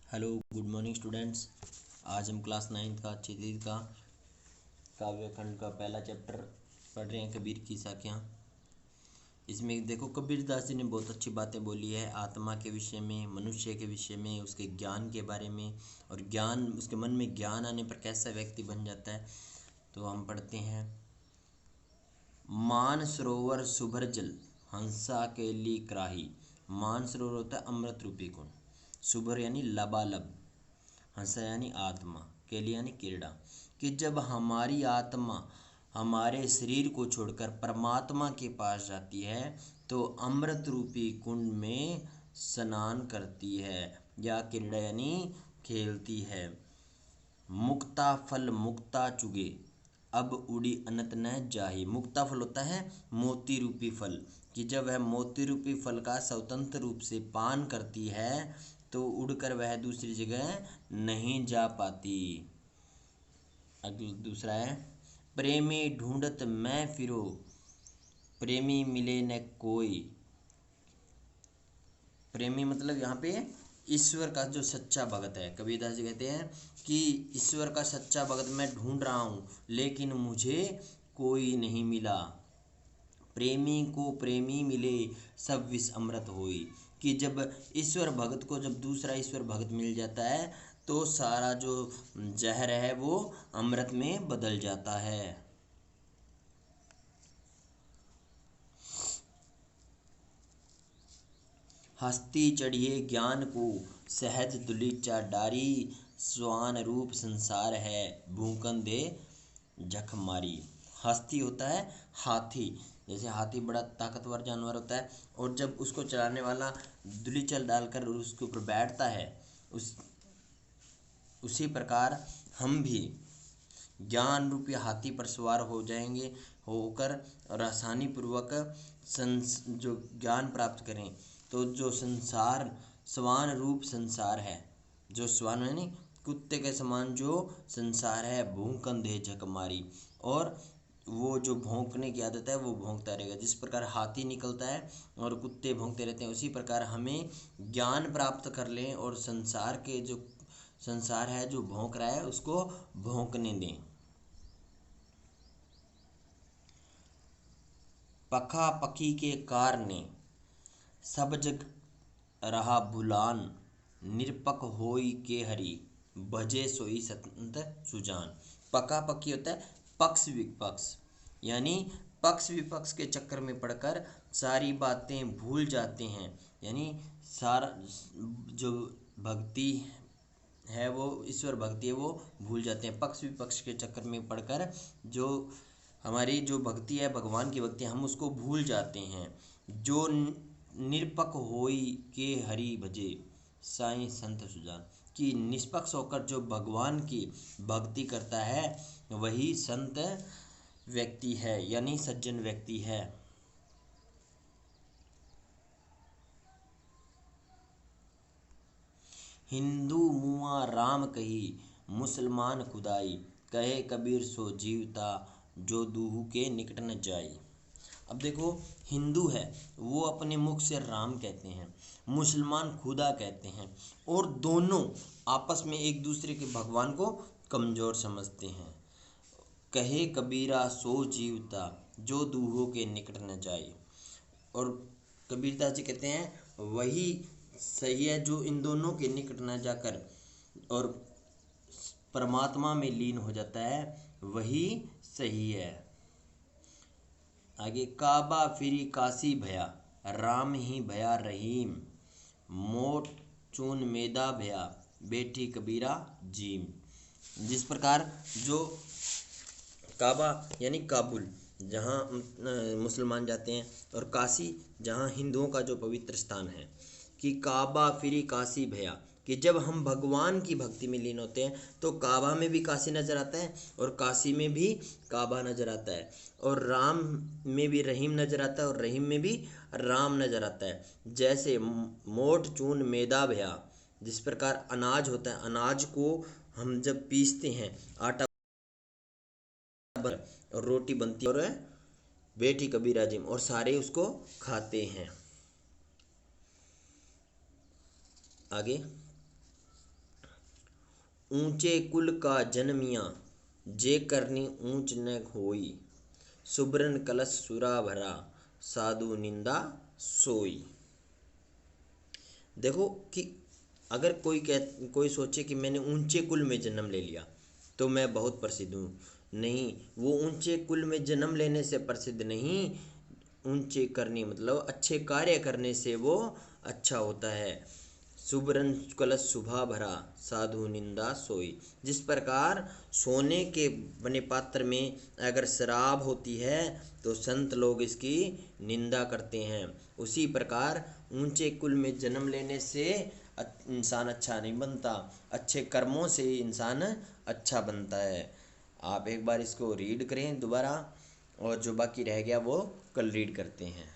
Hello good morning students. आज हम class 9th का चित्रित का काव्य खंड का पहला चैप्टर पढ़ रहे हैं, कबीर की साखियाँ। इसमें देखो, कबीर दास जी ने बहुत अच्छी बातें बोली है आत्मा के विषय में, मनुष्य के विषय में, उसके ज्ञान के बारे में, और ज्ञान, उसके मन में ज्ञान आने पर कैसा व्यक्ति बन जाता है। तो हम पढ़ते हैं। मान सरोवर सुभर जल, हंसा के ली कराही। मान सरोवर होता है अमृत रूपी कुंड, सुभर यानी लबालब, हंसा यानी आत्मा, केली यानी क्रीड़ा। कि जब हमारी आत्मा हमारे शरीर को छोड़कर परमात्मा के पास जाती है तो अमृत रूपी कुंड में स्नान करती है, या क्रीड़ा यानी खेलती है। मुक्ता फल मुक्ता चुगे, अब उड़ी अनंत न जाही। मुक्ता फल होता है मोती रूपी फल, कि जब वह मोती रूपी फल का स्वतंत्र रूप से पान करती है तो उड़कर वह दूसरी जगह नहीं जा पाती। अगला दूसरा है, प्रेमी ढूंढत मैं फिरो, प्रेमी मिले न कोई। प्रेमी मतलब यहाँ पे ईश्वर का जो सच्चा भगत है। कबीरदास जी कहते हैं कि ईश्वर का सच्चा भगत मैं ढूंढ रहा हूँ लेकिन मुझे कोई नहीं मिला। प्रेमी को प्रेमी मिले, सब विष अमृत होई। कि जब ईश्वर भगत को जब दूसरा ईश्वर भगत मिल जाता है तो सारा जो जहर है वो अमृत में बदल जाता है। हस्ती चढ़िए ज्ञान को, सहज दुलीचा डारी। स्वान रूप संसार है, भूकन दे जख मारी। हस्ती होता है हाथी, जैसे हाथी बड़ा ताकतवर जानवर होता है और जब उसको चलाने वाला दुलीचल डालकर उसके ऊपर बैठता है, उसी प्रकार हम भी ज्ञान रूपी हाथी पर सवार हो जाएंगे, होकर और आसानी पूर्वक जो ज्ञान प्राप्त करें। तो जो संसार स्वान रूप संसार है, जो स्वान है नहीं, कुत्ते के समान जो संसार है, भूकन दे झक मारी। और वो जो भौंकने की आदत है वो भौंकता रहेगा। जिस प्रकार हाथी निकलता है और कुत्ते भौंकते रहते हैं, उसी प्रकार हमें ज्ञान प्राप्त कर लें और संसार के जो संसार है जो भौंक रहा है उसको भौंकने दें। पखा पखी के कारने, सब जग रहा भुलान। निरपक होई के हरि, भजे सोई संत सुजान। पका पकी होता है पक्ष विपक्ष, यानी पक्ष विपक्ष के चक्कर में पड़कर सारी बातें भूल जाते हैं। यानी सारा जो भक्ति है वो ईश्वर भक्ति है वो भूल जाते हैं। पक्ष विपक्ष के चक्कर में पड़कर जो हमारी जो भक्ति है, भगवान की भक्ति, हम उसको भूल जाते हैं। जो निरपक होई के हरि भजे, साईं संत सुजान। कि निष्पक्ष होकर जो भगवान की भक्ति करता है वही संत व्यक्ति है, यानी सज्जन व्यक्ति है। हिंदू मुआ राम कही, मुसलमान खुदाई। कहे कबीर सो जीवता, जो दूहू के निकट न जाई। अब देखो, हिंदू है वो अपने मुख से राम कहते हैं, मुसलमान खुदा कहते हैं, और दोनों आपस में एक दूसरे के भगवान को कमज़ोर समझते हैं। कहे कबीरा सो जीवता, जो दूहों के निकट न जाए। और कबीरदास जी कहते हैं वही सही है जो इन दोनों के निकट न जाकर और परमात्मा में लीन हो जाता है, वही सही है। आगे, काबा फिरी काशी भया, राम ही भया रहीम। मोट चून मेदा भया, बेटी कबीरा जीम। जिस प्रकार जो काबा यानी काबुल जहाँ मुसलमान जाते हैं, और काशी जहाँ हिंदुओं का जो पवित्र स्थान है, कि काबा फिरी काशी भया। कि जब हम भगवान की भक्ति में लीन होते हैं तो काबा में भी काशी नज़र आता है और काशी में भी काबा नज़र आता है, और राम में भी रहीम नज़र आता है और रहीम में भी राम नज़र आता है। जैसे मोट चून मैदा भया, जिस प्रकार अनाज होता है, अनाज को हम जब पीसते हैं आटा और रोटी बनती है, और बेटी कबीरा जिम, और सारे उसको खाते हैं। आगे, ऊंचे कुल का जन्मिया, जे करनी ऊंच न होई। सुबरन कलश सुरा भरा, साधु निंदा सोई। देखो कि अगर कोई सोचे कि मैंने ऊंचे कुल में जन्म ले लिया तो मैं बहुत प्रसिद्ध हूँ, नहीं, वो ऊंचे कुल में जन्म लेने से प्रसिद्ध नहीं, ऊंचे करने मतलब अच्छे कार्य करने से वो अच्छा होता है। सुबरन कलश शुभा भरा, साधु निंदा सोई। जिस प्रकार सोने के बने पात्र में अगर शराब होती है तो संत लोग इसकी निंदा करते हैं, उसी प्रकार ऊंचे कुल में जन्म लेने से इंसान अच्छा नहीं बनता, अच्छे कर्मों से इंसान अच्छा बनता है। आप एक बार इसको रीड करें दोबारा, और जो बाकी रह गया वो कल रीड करते हैं।